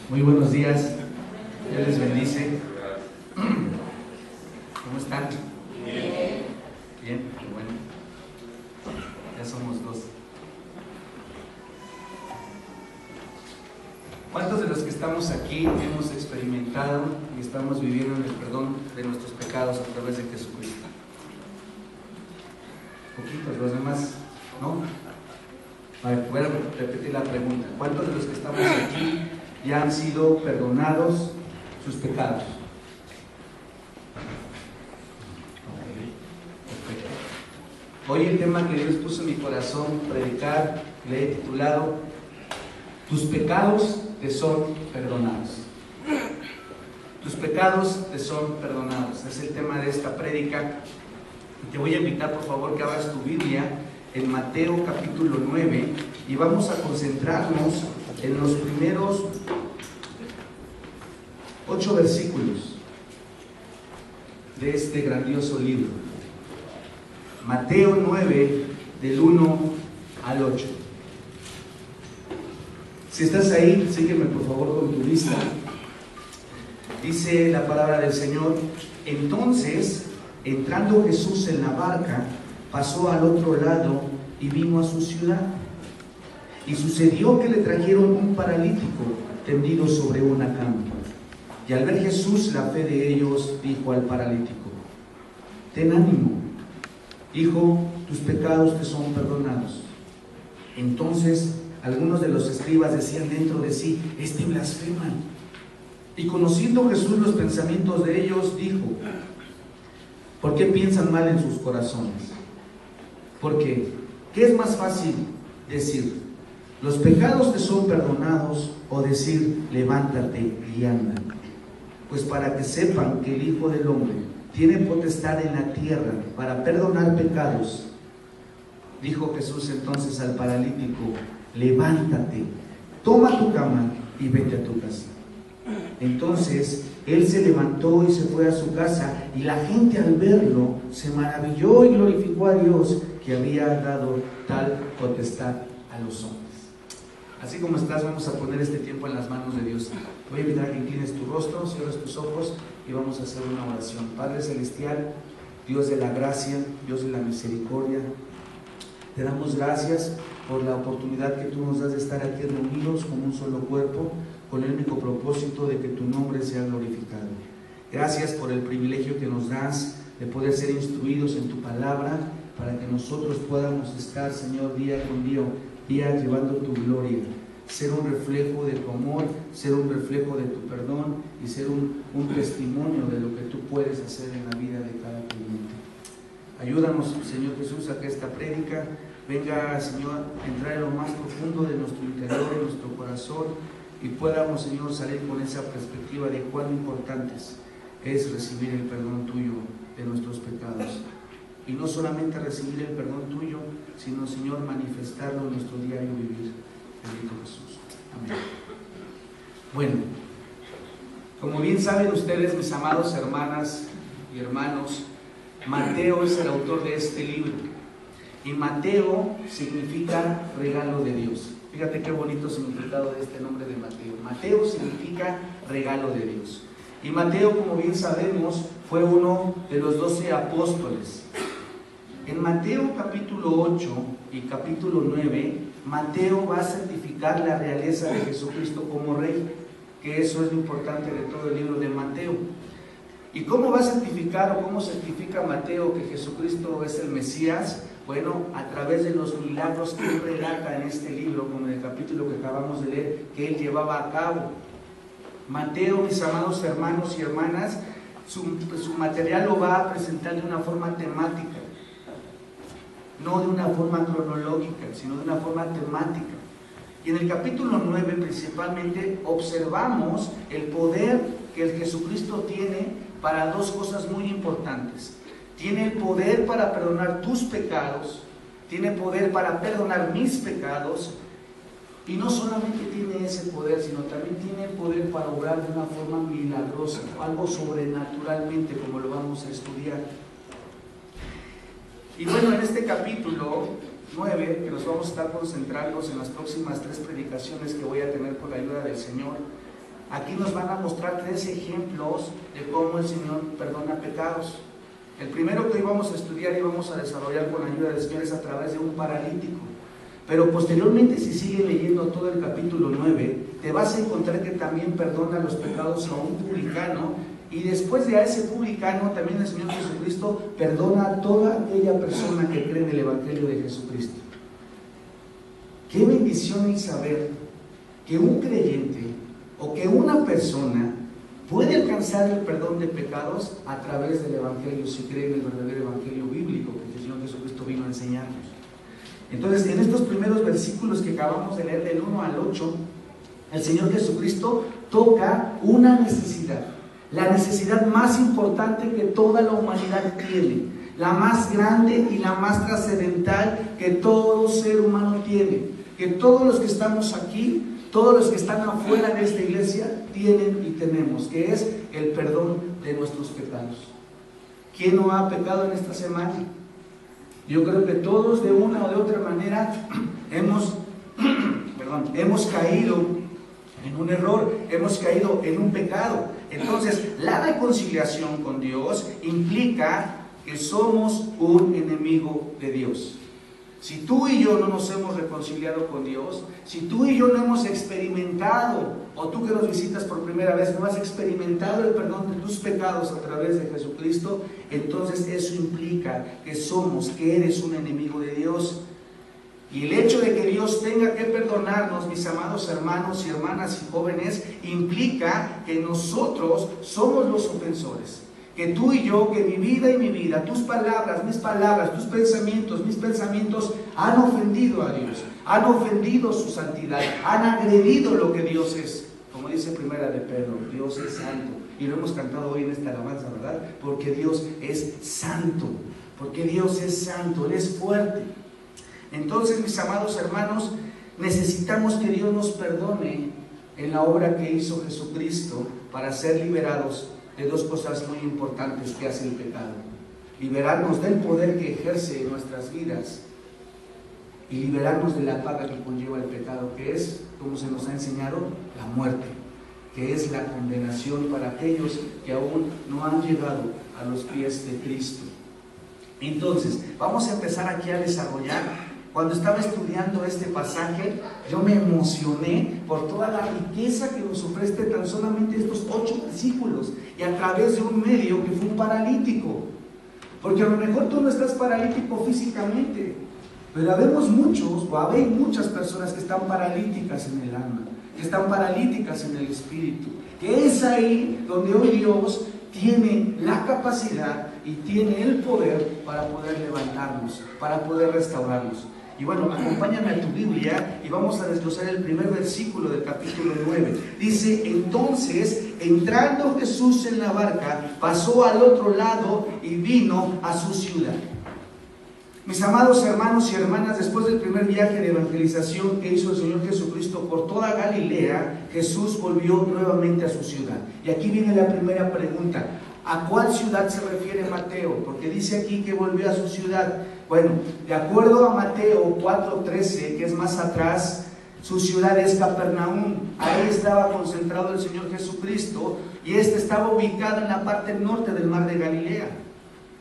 Muy buenos días, Dios les bendice. ¿Cómo están? Bien. Bien, qué bueno. Ya somos dos. ¿Cuántos de los que estamos aquí hemos experimentado y estamos viviendo en el perdón de nuestros pecados a través de Jesucristo? Poquitos, los demás, ¿no? Voy a repetir la pregunta. ¿Cuántos de los que estamos aquí ya han sido perdonados sus pecados? Perfecto. Hoy el tema que Dios puso en mi corazón predicar le he titulado "Tus pecados te son perdonados". Tus pecados te son perdonados. Es el tema de esta prédica. Y te voy a invitar, por favor, que abras tu Biblia en Mateo capítulo 9 y vamos a concentrarnos en los primeros 8 versículos de este grandioso libro. Mateo 9, del 1 al 8. Si estás ahí, sígueme por favor con tu vista. Dice la palabra del Señor: entonces, entrando Jesús en la barca, pasó al otro lado y vino a su ciudad. Y sucedió que le trajeron un paralítico tendido sobre una cama. Y al ver Jesús la fe de ellos, dijo al paralítico: ten ánimo, hijo, tus pecados te son perdonados. Entonces algunos de los escribas decían dentro de sí: este blasfema. Y conociendo Jesús los pensamientos de ellos, dijo: ¿por qué piensan mal en sus corazones? Porque, ¿qué es más fácil decir: los pecados te son perdonados, o decir: levántate y anda? Pues para que sepan que el Hijo del Hombre tiene potestad en la tierra para perdonar pecados. Dijo Jesús entonces al paralítico: levántate, toma tu cama y vete a tu casa. Entonces él se levantó y se fue a su casa, y la gente al verlo se maravilló y glorificó a Dios, que había dado tal potestad a los hombres. Así como estás, vamos a poner este tiempo en las manos de Dios. Voy a invitar a que inclines tu rostro, cierres tus ojos y vamos a hacer una oración. Padre Celestial, Dios de la gracia, Dios de la misericordia, te damos gracias por la oportunidad que tú nos das de estar aquí reunidos como un solo cuerpo, con el único propósito de que tu nombre sea glorificado. Gracias por el privilegio que nos das de poder ser instruidos en tu palabra, para que nosotros podamos estar, Señor, día con día llevando tu gloria, ser un reflejo de tu amor, ser un reflejo de tu perdón y ser un testimonio de lo que tú puedes hacer en la vida de cada creyente. Ayúdanos, Señor Jesús, a que esta prédica venga, Señor, a entrar en lo más profundo de nuestro interior, en nuestro corazón, y podamos, Señor, salir con esa perspectiva de cuán importante es recibir el perdón tuyo de nuestros pecados. Y no solamente recibir el perdón tuyo, sino, Señor, manifestarlo en nuestro diario vivir. Bendito Jesús. Amén. Bueno, como bien saben ustedes, mis amados hermanas y hermanos, Mateo es el autor de este libro. Y Mateo significa regalo de Dios. Fíjate qué bonito significado de este nombre de Mateo. Mateo significa regalo de Dios. Y Mateo, como bien sabemos, fue uno de los 12 apóstoles. En Mateo capítulo 8 y capítulo 9, Mateo va a certificar la realeza de Jesucristo como rey, que eso es lo importante de todo el libro de Mateo. ¿Y cómo va a certificar o cómo certifica Mateo que Jesucristo es el Mesías? Bueno, a través de los milagros que él relata en este libro, como en el capítulo que acabamos de leer, que él llevaba a cabo. Mateo, mis amados hermanos y hermanas, su material lo va a presentar de una forma temática. No de una forma cronológica, sino de una forma temática. Y en el capítulo 9 principalmente observamos el poder que el Jesucristo tiene para dos cosas muy importantes. Tiene el poder para perdonar tus pecados, tiene poder para perdonar mis pecados, Y no solamente tiene ese poder, sino también tiene poder para obrar de una forma milagrosa, algo sobrenaturalmente, como lo vamos a estudiar. Y bueno, en este capítulo 9, que nos vamos a estar concentrando en las próximas 3 predicaciones que voy a tener con la ayuda del Señor, aquí nos van a mostrar 3 ejemplos de cómo el Señor perdona pecados. El primero que hoy vamos a estudiar y vamos a desarrollar con la ayuda del Señor es a través de un paralítico. Pero posteriormente, si sigues leyendo todo el capítulo 9, te vas a encontrar que también perdona los pecados a un publicano, y después de a ese publicano, también el Señor Jesucristo perdona a toda aquella persona que cree en el Evangelio de Jesucristo. Qué bendición el saber que un creyente o que una persona puede alcanzar el perdón de pecados a través del Evangelio, si cree en el verdadero Evangelio bíblico que el Señor Jesucristo vino a enseñarnos. Entonces, en estos primeros versículos que acabamos de leer, del 1 al 8, el Señor Jesucristo toca una necesidad, la necesidad más importante que toda la humanidad tiene, la más grande y la más trascendental que todo ser humano tiene, que todos los que estamos aquí, todos los que están afuera de esta iglesia tienen y tenemos, que es el perdón de nuestros pecados. ¿Quién no ha pecado en esta semana? Yo creo que todos de una o de otra manera hemos caído en un error, hemos caído en un pecado. Entonces, la reconciliación con Dios implica que somos un enemigo de Dios. Si tú y yo no nos hemos reconciliado con Dios, si tú y yo no hemos experimentado, o tú que nos visitas por primera vez, no has experimentado el perdón de tus pecados a través de Jesucristo, entonces eso implica que eres un enemigo de Dios. Y el hecho de que Dios tenga que perdonarnos, mis amados hermanos y hermanas y jóvenes, implica que nosotros somos los ofensores. Que tú y yo, que mi vida, tus palabras, tus pensamientos, mis pensamientos han ofendido a Dios, han ofendido su santidad, han agredido lo que Dios es. Como dice Primera de Pedro, Dios es santo. Y lo hemos cantado hoy en esta alabanza, ¿verdad? Porque Dios es santo, porque Dios es santo, Él es fuerte. Entonces, mis amados hermanos, necesitamos que Dios nos perdone en la obra que hizo Jesucristo para ser liberados de 2 cosas muy importantes que hace el pecado: liberarnos del poder que ejerce en nuestras vidas y liberarnos de la paga que conlleva el pecado, que es, como se nos ha enseñado, la muerte, que es la condenación para aquellos que aún no han llegado a los pies de Cristo. Entonces, vamos a empezar aquí a desarrollar. Cuando estaba estudiando este pasaje, yo me emocioné por toda la riqueza que nos ofrece tan solamente estos 8 versículos, y a través de un medio que fue un paralítico. Porque a lo mejor tú no estás paralítico físicamente, pero habemos muchas personas que están paralíticas en el alma, que están paralíticas en el espíritu, que es ahí donde hoy Dios tiene la capacidad y tiene el poder para poder levantarnos, para poder restaurarnos. Y bueno, acompáñame a tu Biblia y vamos a desglosar el primer versículo del capítulo 9. Dice: entonces, entrando Jesús en la barca, pasó al otro lado y vino a su ciudad. Mis amados hermanos y hermanas, después del primer viaje de evangelización que hizo el Señor Jesucristo por toda Galilea, Jesús volvió nuevamente a su ciudad. Y aquí viene la primera pregunta: ¿a cuál ciudad se refiere Mateo? Porque dice aquí que volvió a su ciudad. Bueno, de acuerdo a Mateo 4:13, que es más atrás, su ciudad es Capernaum. Ahí estaba concentrado el Señor Jesucristo, y estaba ubicado en la parte norte del mar de Galilea.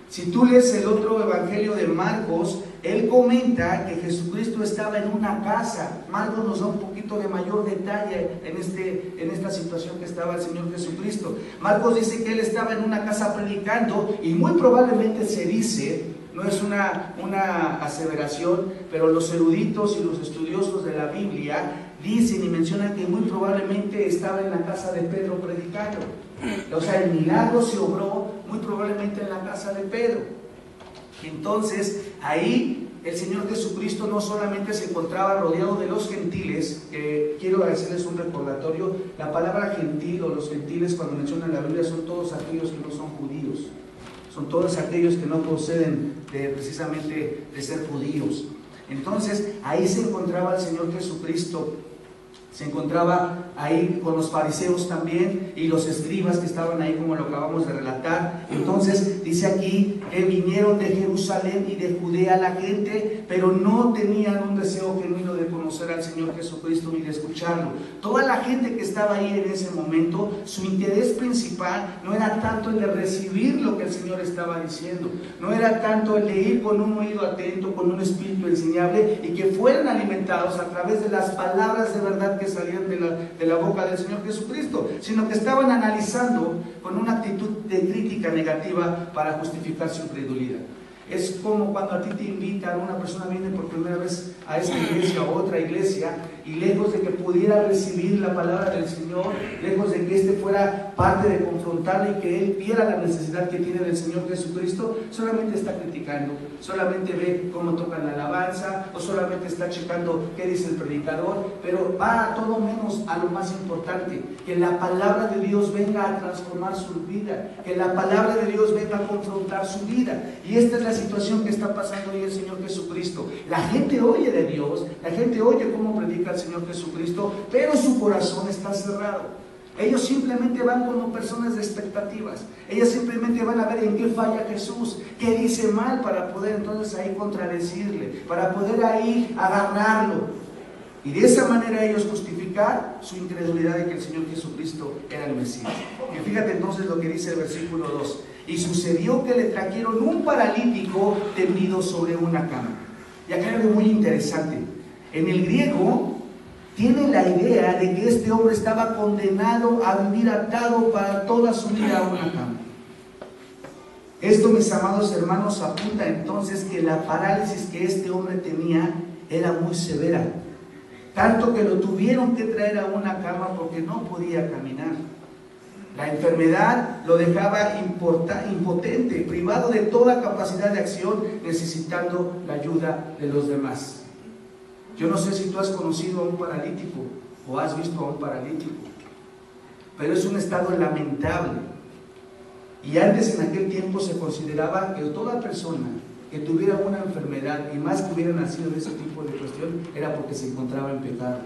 Si tú lees el otro evangelio de Marcos, él comenta que Jesucristo estaba en una casa. Marcos nos da un poquito de mayor detalle en esta situación que estaba el Señor Jesucristo. Marcos dice que él estaba en una casa predicando, y muy probablemente se dice, no es una aseveración, pero los eruditos y los estudiosos de la Biblia dicen y mencionan que muy probablemente estaba en la casa de Pedro predicando. O sea, el milagro se obró muy probablemente en la casa de Pedro. Entonces, ahí el Señor Jesucristo no solamente se encontraba rodeado de los gentiles, que quiero hacerles un recordatorio: la palabra gentil o los gentiles, cuando mencionan la Biblia, son todos aquellos que no son judíos, son todos aquellos que no proceden precisamente de ser judíos. Entonces, ahí se encontraba el Señor Jesucristo Se encontraba ahí con los fariseos también y los escribas que estaban ahí, como lo acabamos de relatar. Entonces dice aquí que vinieron de Jerusalén y de Judea la gente, pero no tenían un deseo genuino de conocer al Señor Jesucristo ni de escucharlo. Toda la gente que estaba ahí en ese momento, su interés principal no era tanto el de recibir lo que el Señor estaba diciendo, no era tanto el de ir con un oído atento, con un espíritu enseñable, y que fueran alimentados a través de las palabras de verdad que salían de la boca del Señor Jesucristo, sino que estaban analizando con una actitud de crítica negativa para justificar su incredulidad. Es como cuando a ti te invitan, una persona viene por primera vez a esta iglesia o otra iglesia, y lejos de que pudiera recibir la palabra del Señor, lejos de que fuera parte de confrontarle y que él viera la necesidad que tiene del Señor Jesucristo, solamente está criticando, solamente ve cómo tocan la alabanza, o solamente está checando qué dice el predicador, pero va a todo menos a lo más importante: que la palabra de Dios venga a transformar su vida, que la palabra de Dios venga a confrontar su vida. Y esta es la situación que está pasando hoy el Señor Jesucristo. La gente oye de Dios, la gente oye cómo predica el Señor Jesucristo, pero su corazón está cerrado. Ellos simplemente van como personas de expectativas. Ellos simplemente van a ver en qué falla Jesús, qué dice mal, para poder entonces ahí contradecirle, para poder ahí agarrarlo, y de esa manera ellos justificar su incredulidad de que el Señor Jesucristo era el Mesías. Y fíjate entonces lo que dice el versículo 2: y sucedió que le trajeron un paralítico tendido sobre una cama. Y acá hay algo muy interesante. En el griego tienen la idea de que este hombre estaba condenado a vivir atado para toda su vida a una cama. Esto, mis amados hermanos, apunta entonces que la parálisis que este hombre tenía era muy severa, tanto que lo tuvieron que traer a una cama porque no podía caminar. La enfermedad lo dejaba impotente, privado de toda capacidad de acción, necesitando la ayuda de los demás. Yo no sé si tú has conocido a un paralítico o has visto a un paralítico, pero es un estado lamentable. Y antes, en aquel tiempo, se consideraba que toda persona que tuviera una enfermedad, y más que hubiera nacido de ese tipo de cuestión, era porque se encontraba en pecado,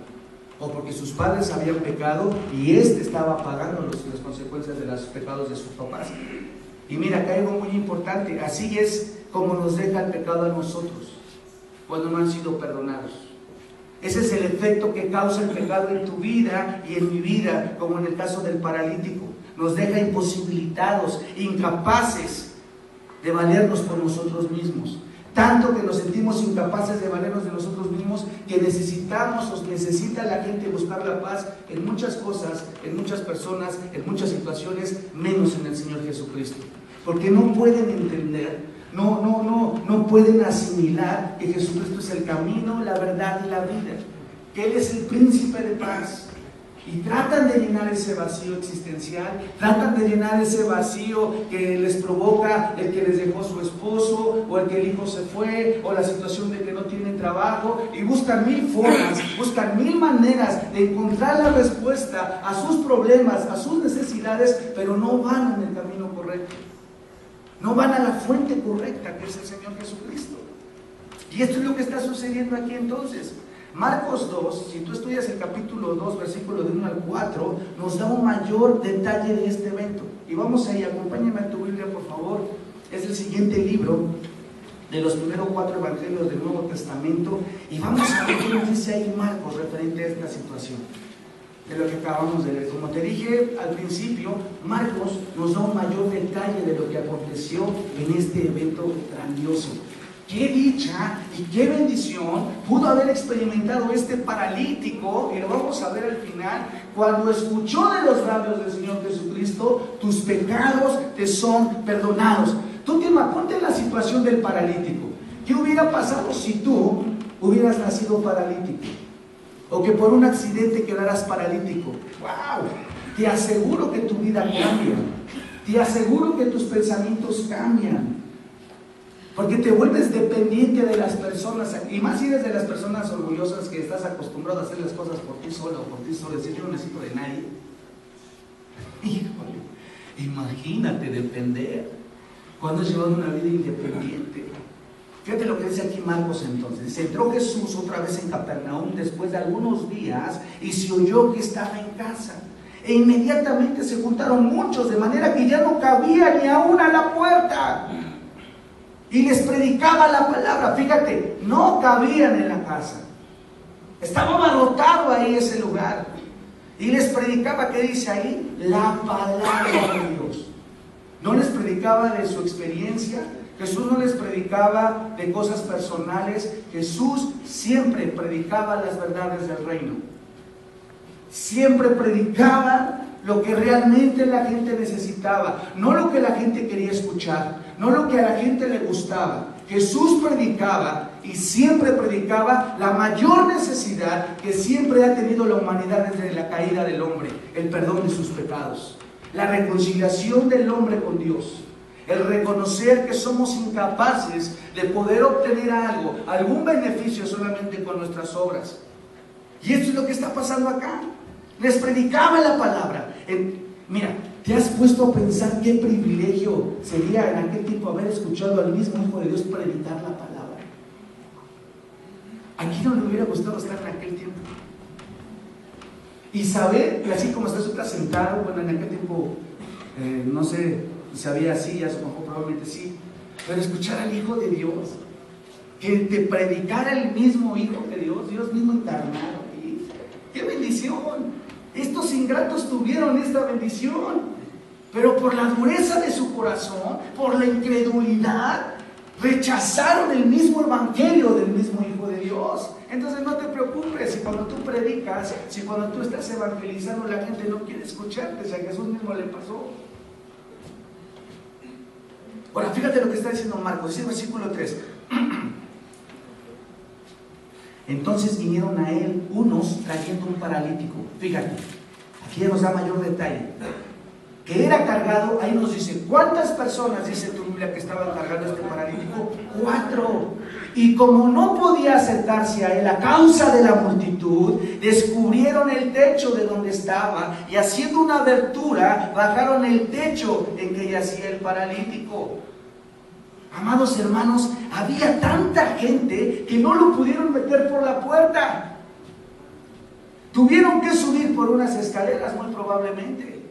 o porque sus padres habían pecado y estaba pagando las consecuencias de los pecados de sus papás. Y mira, acá hay algo muy importante: así es como nos deja el pecado a nosotros cuando no han sido perdonados. Ese es el efecto que causa el pecado en tu vida y en mi vida, como en el caso del paralítico. Nos deja imposibilitados, incapaces de valernos por nosotros mismos. Tanto que nos sentimos incapaces de valernos de nosotros mismos, que necesitamos o necesita la gente buscar la paz en muchas cosas, en muchas personas, en muchas situaciones, menos en el Señor Jesucristo. Porque no pueden entender, no pueden asimilar que Jesucristo es el camino, la verdad y la vida, que Él es el príncipe de paz. Y tratan de llenar ese vacío existencial, tratan de llenar ese vacío que les provoca el que les dejó su esposo, o el que el hijo se fue, o la situación de que no tienen trabajo, y buscan mil formas, buscan mil maneras de encontrar la respuesta a sus problemas, a sus necesidades, pero no van en el camino correcto, no van a la fuente correcta, que es el Señor Jesucristo. Y esto es lo que está sucediendo aquí entonces. Marcos 2, si tú estudias el capítulo 2, versículo de 1 al 4, nos da un mayor detalle de este evento. Y vamos ahí, acompáñame a tu Biblia, por favor. Es el siguiente libro de los primeros 4 evangelios del Nuevo Testamento, y vamos a ver qué nos dice ahí Marcos referente a esta situación de lo que acabamos de leer. Como te dije al principio, Marcos nos da un mayor detalle de lo que aconteció en este evento grandioso. Qué dicha y qué bendición pudo haber experimentado este paralítico, y lo vamos a ver al final, cuando escuchó de los labios del Señor Jesucristo: tus pecados te son perdonados. Tú ponte en la situación del paralítico. ¿Qué hubiera pasado si tú hubieras nacido paralítico? O que por un accidente quedaras paralítico. ¡Wow! Te aseguro que tu vida cambia. Te aseguro que tus pensamientos cambian. Porque te vuelves dependiente de las personas, y más si eres de las personas orgullosas que estás acostumbrado a hacer las cosas por ti solo o por ti solo, decir: yo no necesito de nadie. Híjole, imagínate depender cuando has llevado una vida independiente. Fíjate lo que dice aquí Marcos entonces. Dice, entró Jesús otra vez en Capernaum después de algunos días y se oyó que estaba en casa. E inmediatamente se juntaron muchos, de manera que ya no cabía ni aún a la puerta. Y les predicaba la palabra. Fíjate, no cabían en la casa. Estaba abarrotado ahí ese lugar. Y les predicaba, ¿qué dice ahí? La palabra de Dios. No les predicaba de su experiencia. Jesús no les predicaba de cosas personales. Jesús siempre predicaba las verdades del reino. Siempre predicaba lo que realmente la gente necesitaba, no lo que la gente quería escuchar, no lo que a la gente le gustaba. Jesús predicaba y siempre predicaba la mayor necesidad que siempre ha tenido la humanidad desde la caída del hombre: el perdón de sus pecados, la reconciliación del hombre con Dios, el reconocer que somos incapaces de poder obtener algo, algún beneficio solamente con nuestras obras. Y esto es lo que está pasando acá. Les predicaba la palabra. Mira, ¿te has puesto a pensar qué privilegio sería en aquel tiempo haber escuchado al mismo Hijo de Dios predicar la palabra? ¿A quién no le hubiera gustado estar en aquel tiempo? Y saber que así como estás sentado, bueno, en aquel tiempo, no sé si había sillas, o mejor probablemente sí, pero escuchar al Hijo de Dios, que te predicara el mismo Hijo de Dios, Dios mismo encarnado. ¡Qué bendición! Estos ingratos tuvieron esta bendición, pero por la dureza de su corazón, por la incredulidad, rechazaron el mismo evangelio del mismo Hijo de Dios. Entonces no te preocupes si cuando tú predicas, si cuando tú estás evangelizando, la gente no quiere escucharte. Si a Jesús mismo le pasó. Ahora fíjate lo que está diciendo Marcos, dice el versículo 3. Entonces vinieron a él unos trayendo un paralítico. Fíjate, aquí ya nos da mayor detalle. Que era cargado, ahí nos dice, ¿cuántas personas, dice tu Biblia, que estaban cargando este paralítico? 4. Y como no podía acercarse a él a causa de la multitud, descubrieron el techo de donde estaba y haciendo una abertura, bajaron el techo en que yacía el paralítico. Amados hermanos, había tanta gente que no lo pudieron meter por la puerta. Tuvieron que subir por unas escaleras, muy probablemente,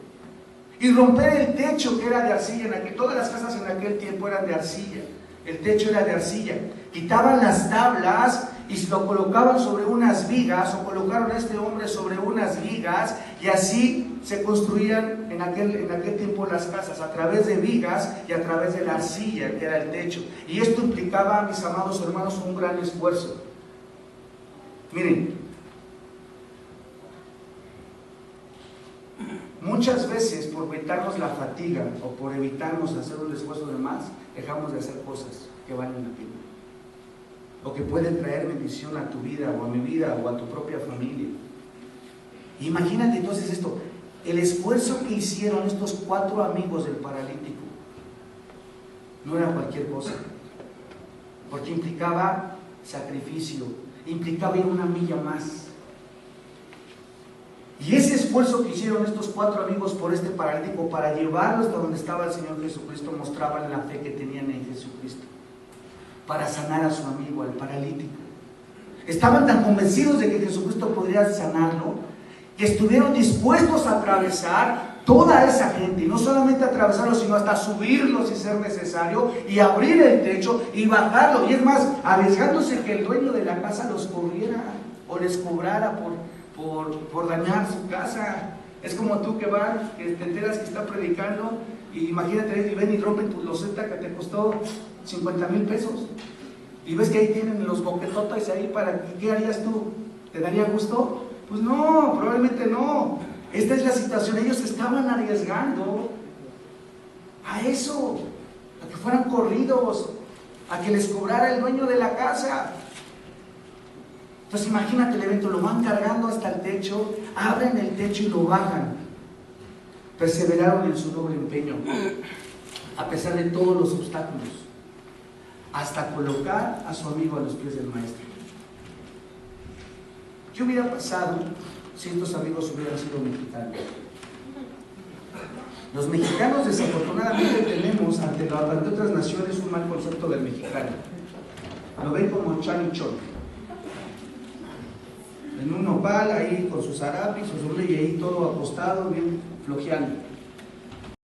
y romper el techo que era de arcilla. Todas las casas en aquel tiempo eran de arcilla. El techo era de arcilla. Quitaban las tablas y lo colocaban sobre unas vigas, o colocaron a este hombre sobre unas vigas, y así se construían en aquel tiempo las casas, a través de vigas y a través de la arcilla que era el techo. Y esto implicaba, mis amados hermanos, un gran esfuerzo. Miren, muchas veces por evitarnos la fatiga o por evitarnos hacer un esfuerzo de más, dejamos de hacer cosas que valen la pena, o que pueden traer bendición a tu vida, o a mi vida, o a tu propia familia. Imagínate entonces esto, el esfuerzo que hicieron estos 4 amigos del paralítico no era cualquier cosa, porque implicaba sacrificio, implicaba ir una milla más. Y ese esfuerzo que hicieron estos 4 amigos por este paralítico para llevarlo hasta donde estaba el Señor Jesucristo, mostraban la fe que tenían en Jesucristo para sanar a su amigo, al paralítico. Estaban tan convencidos de que Jesucristo podría sanarlo, que estuvieron dispuestos a atravesar toda esa gente, y no solamente atravesarlo, sino hasta subirlo si ser necesario, y abrir el techo y bajarlo, y es más, arriesgándose que el dueño de la casa los corriera o les cobrara por dañar su casa. Es como tú que vas, que te enteras que está predicando, y imagínate, y ven y rompen tu loseta que te costó 50,000 pesos, y ves que ahí tienen los boquetotas ahí para, ¿qué harías tú? ¿Te daría gusto? Pues no, probablemente no. Esta es la situación. Ellos estaban arriesgando a eso, a que fueran corridos, a que les cobrara el dueño de la casa. Entonces imagínate el evento, lo van cargando hasta el techo, abren el techo y lo bajan. Perseveraron en su doble empeño, a pesar de todos los obstáculos, hasta colocar a su amigo a los pies del maestro. ¿Qué hubiera pasado si estos amigos hubieran sido mexicanos? Los mexicanos desafortunadamente tenemos ante otras naciones un mal concepto del mexicano. Lo ven como chanichón. En un nopal ahí con sus harapis, sus hombres, y ahí todo acostado, bien flojeando.